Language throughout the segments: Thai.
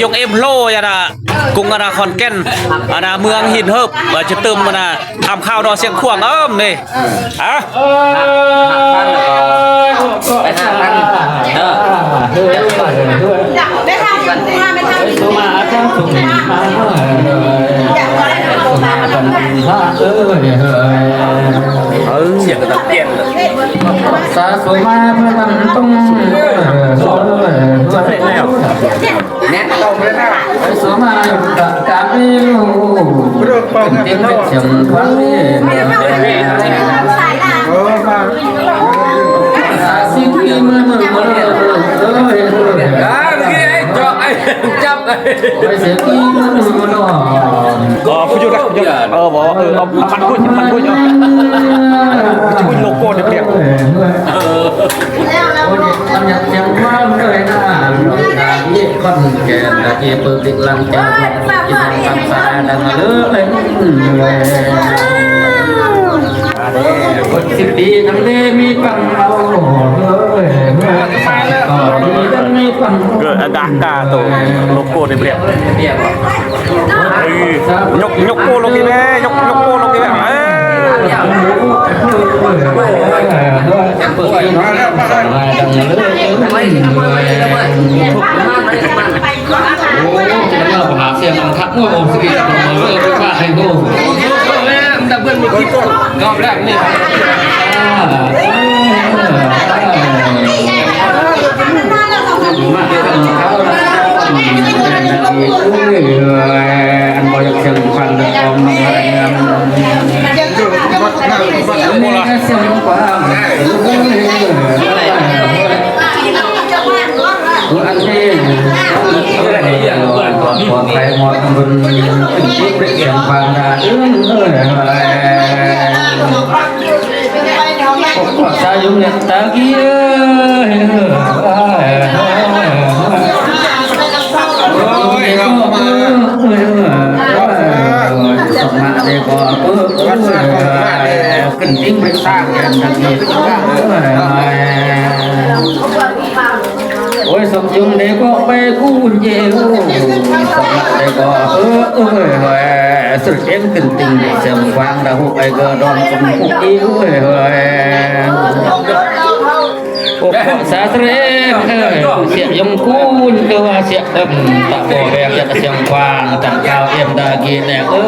ยกเอ็มโลยนะกรุงคอนแก่นเมืองหินเฮิบจะเติมทำข้าวดอเสียงขวางนี่ฮะไปทางนั้นได้ทำกันไม่ทำสุมาจังสุมาอยากได้สุมากันเสียงก็ต้องเปลี่ยนสาสุมาเพื่อนต้องแน่ต้องเลยนะสุมาจากไม่รู้เต็มเสียงฟังนี่สายด่างสิ่งที่มันจับไอ้เสียงที่มันผู้ช่วยบอกมันพูดพูดโลโก้เนี่ยเปลี่ยนมันยังว่าเลยนะยี่คนแก่แต่ที่เปิดหลังจากที่ทำสายดังเลือเลยคนสิบดีทั้งเล่มีปังเอามีปังเกิดอากาศกาตัวโลโก้เนี่ยเปลี่ยนยกโก้ลงที่แม่ยกโก้ลงที่แม่เปิดมาแล้วมาดังเลยโอ้เราหาเสียงทักว่าผมสกิลเลยไปว่าให้ดูดับเบิ้ลมีคลิปรอบแรกนี่อันบอยากเชียงฟังกองน้องอะไรเงี้ยเสียงฟังอันนี้พอใครมองบนชิปเสียงฟังได้สายุเนี่ยตะกี้มาเด็กก็ขึ้นทิ้งไปสร้างกันดังนี้โอ้ยสมยุงเด็กก็ไปกู้เยี่ยวสมเด็กก็สุดเอ็งขึ้นทิ้งเสียงฟังดาวไอ้ก็โดนสมพุกอิ่วสาธุเสียยมคูนตัวเสียตะโบแบกจะเสียงฟังตัดยาวเอ็มดากีเนี่ยโอ้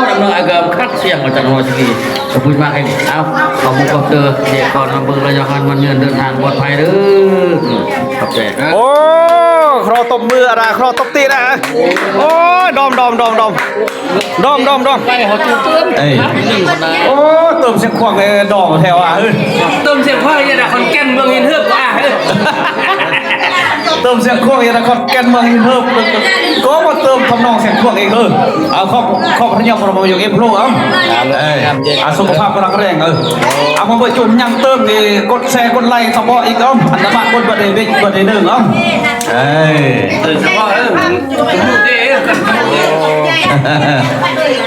ดำเนินอากาศคัดเสียงมาจากโนสกีขอบคุณมากเลยเอาขอบคุณก็เจอเด็กก่อนมาเบิ่งระยะการมันเดินทางปลอดภัยเด้อขอบใจโอ้ครอตบมืออะไรครอตบตีนะโอ้ดอมไปเขาจุดเติมโอ้เติมเสียงควงเลยดอมแถวเติมเสียงควงเนี่ยนะคอนแก่นเมืองอินเทอร์เติมเสียงควงยังคอนแก่นเมืองอินเทอร์ก็มาเติมทำนองเสียงควงเองเอาข้อพยายามเราอยู่เอ็มโปรสุขภาพแรงเอามาเปิดจุดยังเติมนี่กดแชร์กดไลค์สปอร์ตอีกอันดับกดบัตรเดบิตบัตรเดหนึ่งสปอร์ต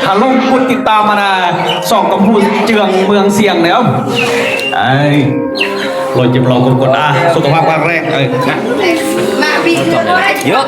ถ้าลงพูดติดตามมานะส่องกับพูดเจืองเมืองเสียงแล้วลอยจิบลองกดสุขภาพแรงมาพี่เยอะ